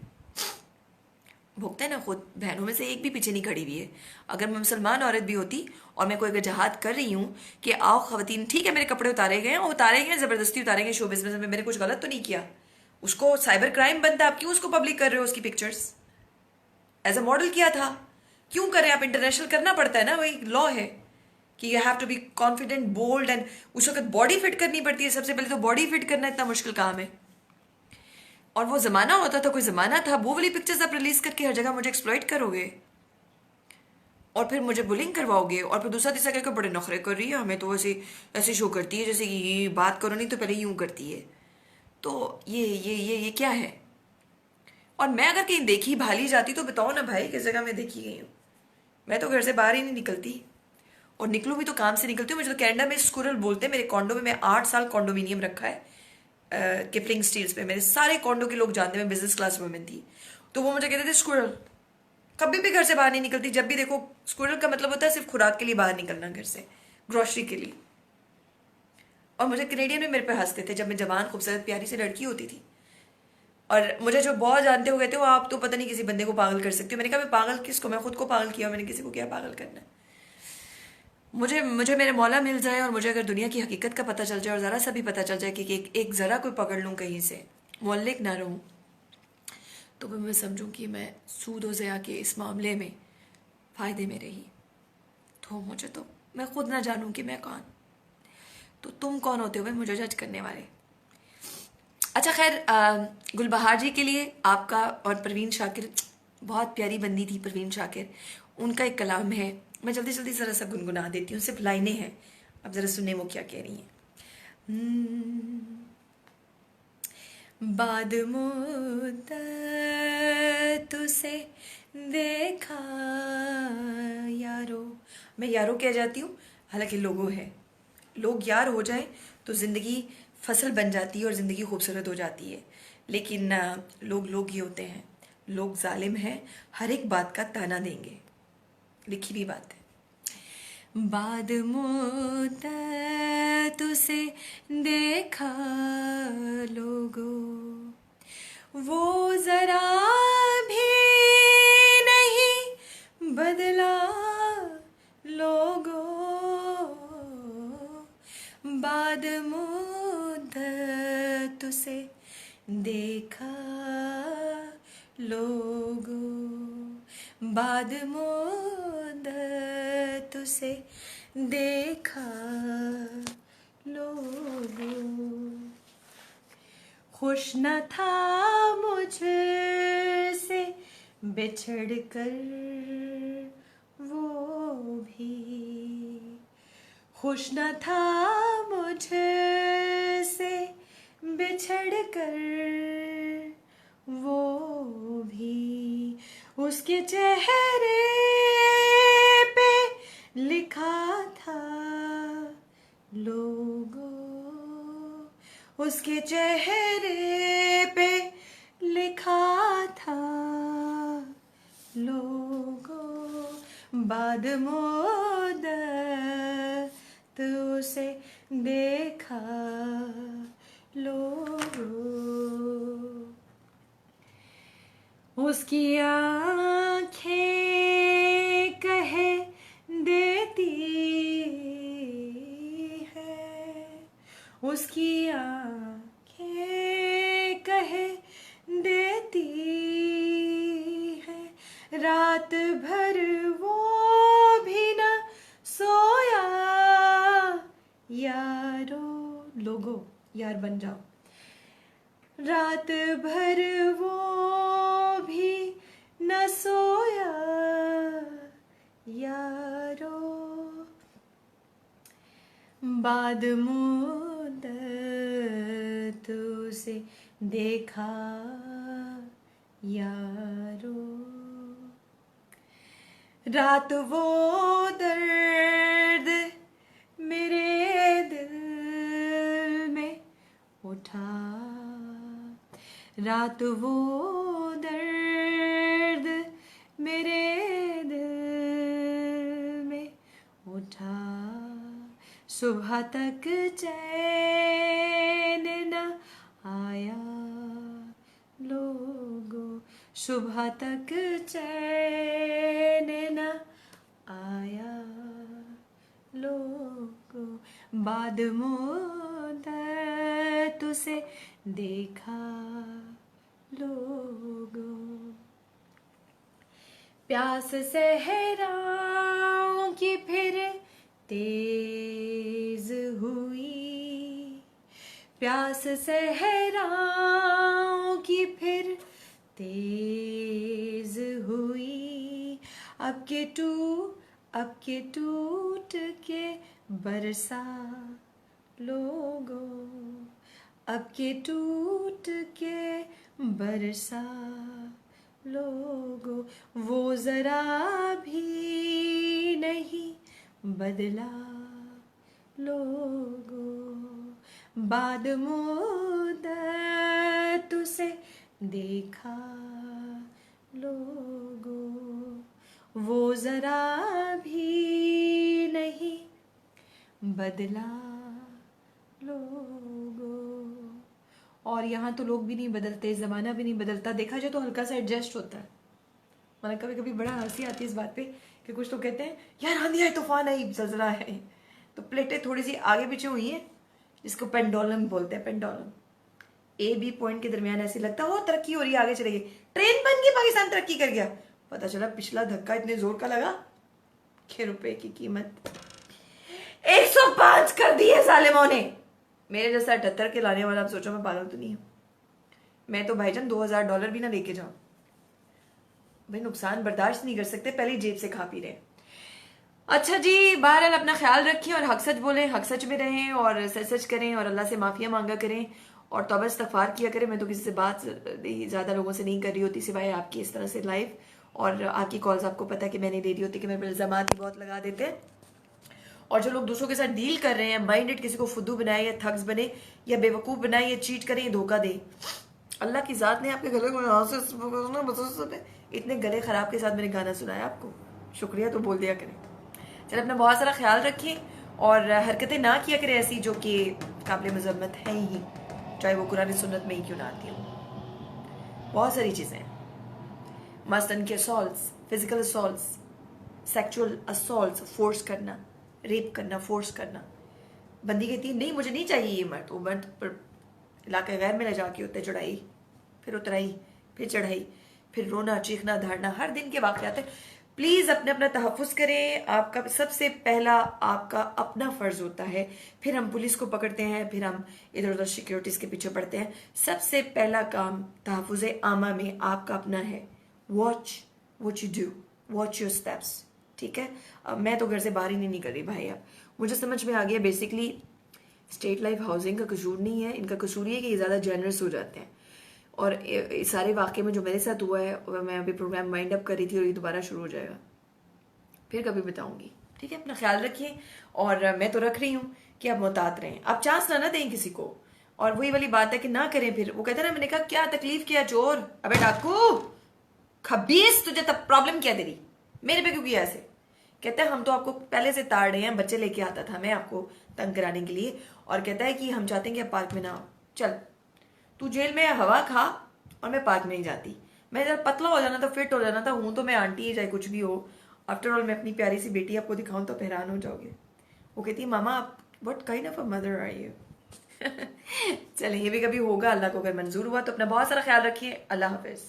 भोगता है ना खुद। बहनों में से एक भी पीछे नहीं खड़ी हुई है। अगर मैं मुसलमान औरत भी होती और मैं कोई अगर जहाद कर रही हूँ कि आओ खवातीन, ठीक है मेरे कपड़े उतारे गए हैं, उतारे गए ज़बरदस्ती उतारे गए, शो बिजनेस में मैंने कुछ गलत तो नहीं किया, उसको साइबर क्राइम बनता है, आप क्यों उसको पब्लिक कर रहे हो, उसकी पिक्चर्स एज अ मॉडल किया था, क्यों करें आप? इंटरनेशनल करना पड़ता है ना, वही लॉ है कि you have to be confident, bold, and उस वक्त बॉडी फिट करनी पड़ती है। सबसे पहले तो बॉडी फिट करना इतना मुश्किल काम है, और वो ज़माना होता था, कोई ज़माना था। वो वाली पिक्चर्स आप रिलीज़ करके हर जगह मुझे एक्सप्लॉइट करोगे और फिर मुझे बुलिंग करवाओगे, और फिर दूसरा तीसरा कहकर बड़े नखरे कर रही है, हमें तो ऐसे ऐसे शो करती है जैसे कि ये बात करो नहीं तो पहले यूँ करती है। तो ये क्या है? और मैं अगर कहीं देखी भाली जाती तो बताओ ना भाई, किस जगह मैं देखी गई हूँ। मैं तो घर से बाहर ही नहीं निकलती, और निकलूँ भी तो काम से निकलती हूँ। मुझे तो कनाडा में स्कुरल बोलते हैं। मेरे कॉन्डो में मैं 8 साल कॉन्डोमिनियम रखा है किपलिंग स्टील्स पे। मेरे सारे कॉन्डो के लोग जानते हैं, मैं बिजनेस क्लास वुमेन थी, तो वो मुझे कहते थे स्कुरल। कभी भी घर से बाहर नहीं निकलती। जब भी देखो, स्कुरल का मतलब होता है सिर्फ खुराक के लिए बाहर निकलना घर से, ग्रोसरी के लिए। और मुझे कनेडियन में मेरे पे हंसते थे जब मैं जवान खूबसूरत प्यारी सी लड़की होती थी। और मुझे जो बहुत जानते हो कहते हो आप तो पता नहीं किसी बंदे को पागल कर सकते हो। मैंने कहा मैं पागल किसको, मैं खुद को पागल किया, मैंने किसी को क्या पागल करना है। मुझे मुझे मेरे मौला मिल जाए और मुझे अगर दुनिया की हकीकत का पता चल जाए और ज़रा सा भी पता चल जाए कि एक ज़रा कोई पकड़ लूँ कहीं से, मोहल्लिक ना रहूँ, तो फिर मैं समझूँ कि मैं सूद व ज़या के इस मामले में फ़ायदे में रही। तो मुझे तो मैं खुद ना जानूँ कि मैं कौन, तो तुम कौन होते हो मुझे जज करने वाले। अच्छा खैर, गुलबहार जी के लिए आपका और परवीन शाकिर, बहुत प्यारी बंदी थी परवीन शाकिर, उनका एक कलाम है, मैं जल्दी जल्दी ज़रा सा गुनगुना देती हूँ, सिर्फ लाइनें हैं, अब ज़रा सुनने वो क्या कह रही हैं। बाद मुद्दत तुसे देखा यारो। मैं यारो कह जाती हूँ, हालांकि लोगो है। लोग यार हो जाएं तो ज़िंदगी फसल बन जाती है और ज़िंदगी खूबसूरत हो जाती है। लेकिन लोग लोग ही होते हैं, लोग जालिम हैं, हर एक बात का ताना देंगे, लिखी भी बात है। बाद मुद्दत उसे देखा लोगों, वो जरा भी नहीं बदला लोगों। बाद मुद्दत उसे देखा लोगों, बाद मुद्दत उसे देखा लोगों। खुश न था मुझसे बिछड़ कर वो भी, खुश न था मुझसे बिछड़ कर वो भी। उसके चेहरे पे लिखा था लोगों, उसके चेहरे पे लिखा था लोगों। बाद मुद्दत उसे देखा लोगों। उसकी आँखें कहे देती है, उसकी आँखें कहे देती है, रात भर वो भी न सोया यारो। लोगो यार बन जाओ। रात भर वो भी न सोया यारो। बाद मुद्दत उसे देखा यारो। रात वो दर्द मेरे दिल में उठा, रात वो दर्द मेरे दिल में उठा। सुबह तक चैन न आया लोगों, सुबह तक चैन न आया लोगों। बाद मुद्दत उसे देखा लोगों। प्यास सहराओं की फिर तेज हुई, प्यास सहराओं की फिर तेज हुई। अब के टूट के बरसा लोगों, अब के टूट के बरसा लोगों। वो जरा भी नहीं बदला लोगों। बाद मुद्दत उसे देखा लोगों, वो जरा भी नहीं बदला लोगों। और यहाँ तो लोग भी नहीं बदलते, ज़माना भी नहीं बदलता, देखा जाए तो हल्का सा एडजस्ट होता है। मतलब कभी कभी बड़ा हंसी आती है इस बात पे कि कुछ तो कहते हैं यार आंधी आई, तूफान आई, जलजला है, तो प्लेटें थोड़ी सी आगे पीछे हुई हैं, जिसको पेंडुलम बोलते हैं। पेंडुलम ए बी पॉइंट के दरमियान ऐसे लगता है वो तरक्की हो रही है, आगे चलेगी, ट्रेन बन गई, पाकिस्तान तरक्की कर गया। पता चला पिछला धक्का इतने जोर का लगा कि रुपए की कीमत 105 कर दी है सालिमों ने। मेरे जैसा 78 के लाने वाला, आप सोचो मैं पागल तो नहीं हूं। मैं तो भाईजान $2000 भी ना लेके जाऊं भाई, नुकसान बर्दाश्त नहीं कर सकते, पहले जेब से खा पी रहे। अच्छा जी, बहरहाल अपना ख्याल रखें और हक सच बोलें, हक सच में रहें और सच सच करें और अल्लाह से माफिया मांगा करें और तौबा इस्तगफार किया करें। मैं तो किसी से बात ज़्यादा लोगों से नहीं कर रही होती सिवाय आपकी इस तरह से लाइव, और आपकी कॉल्स आपको पता है कि मैं नहीं दे रही होती कि मेरे पर इल्ज़ाम ही बहुत लगा देते हैं। और जो लोग दूसरों के साथ डील कर रहे हैं, माइंडेड, किसी को फुद्दू बनाए या थग्स बने या बेवकूफ़ बनाए या चीट करें या धोखा दें, अल्लाह की ज़ात ने आपके गले को यहाँ से इतने गले ख़राब के साथ मैंने गाना सुनाया आपको, शुक्रिया तो बोल दिया करें। चल अपना बहुत सारा ख्याल रखें और हरकतें ना किया करें ऐसी जो कि काबिल मजम्मत है ही, चाहे वो कुरान सुन्नत में ही क्यों ना आती हो। बहुत सारी चीज़ें हैं, मसलन के assaults, physical assaults, sexual assaults, force करना, रेप करना, फोर्स करना। बंदी कहती है नहीं मुझे नहीं चाहिए ये मर्द, वो मर्द पर इलाके गैर में ले जाके उतरे चढ़ाई, फिर उतराई, फिर चढ़ाई, फिर रोना चीखना धाड़ना, हर दिन के वाक़यात हैं। प्लीज़ अपने अपना तहफ़्फ़ुज़ करें। आपका सबसे पहला आपका अपना फ़र्ज़ होता है, फिर हम पुलिस को पकड़ते हैं, फिर हम इधर उधर सिक्योरिटीज़ के पीछे पड़ते हैं। सबसे पहला काम तहफ़्फ़ुज़ आमा में आपका अपना है। Watch what you do, watch your steps, ठीक है। अब मैं तो घर से बाहर ही नहीं निकल रही भाई। अब मुझे समझ में आ गया बेसिकली स्टेट लाइफ हाउसिंग का कसूर नहीं है, इनका कसूर ये है कि ये ज़्यादा जेनरस हो जाते हैं। और इस सारे वाक़े में जो मेरे साथ हुआ है, और मैं अभी प्रोग्राम वाइंड अप कर रही थी और ये दोबारा शुरू हो जाएगा, फिर कभी बताऊंगी, ठीक है। अपना ख्याल रखिए, और मैं तो रख रही हूँ कि आप मोहतात रहें, आप चांस ना दें किसी को। और वही वाली बात है कि ना करें। फिर वो कहते हैं ना, मैंने कहा क्या तकलीफ किया चोर, अबे डाकू खबीस, तुझे तब प्रॉब्लम क्या तेरी, मेरे पे क्यों किया ऐसे। कहता है हम तो आपको पहले से ताड़ रहे हैं, बच्चे लेके आता था मैं आपको तंग कराने के लिए, और कहता है कि हम चाहते हैं कि आप पार्क में ना आओ, चल तू जेल में हवा खा और मैं पार्क में नहीं जाती। मैं जरा पतला हो जाना था, फिट हो जाना था, हूं तो मैं आंटी ही, चाहे कुछ भी हो। आफ्टर ऑल मैं अपनी प्यारी सी बेटी आपको दिखाऊं तो हैरान हो जाओगे। वो कहती है मामा आप what kind of a mother are you. चलिए ये भी कभी होगा, अल्लाह को अगर मंजूर हुआ तो। अपना बहुत सारा ख्याल रखिए, अल्लाह हाफिज।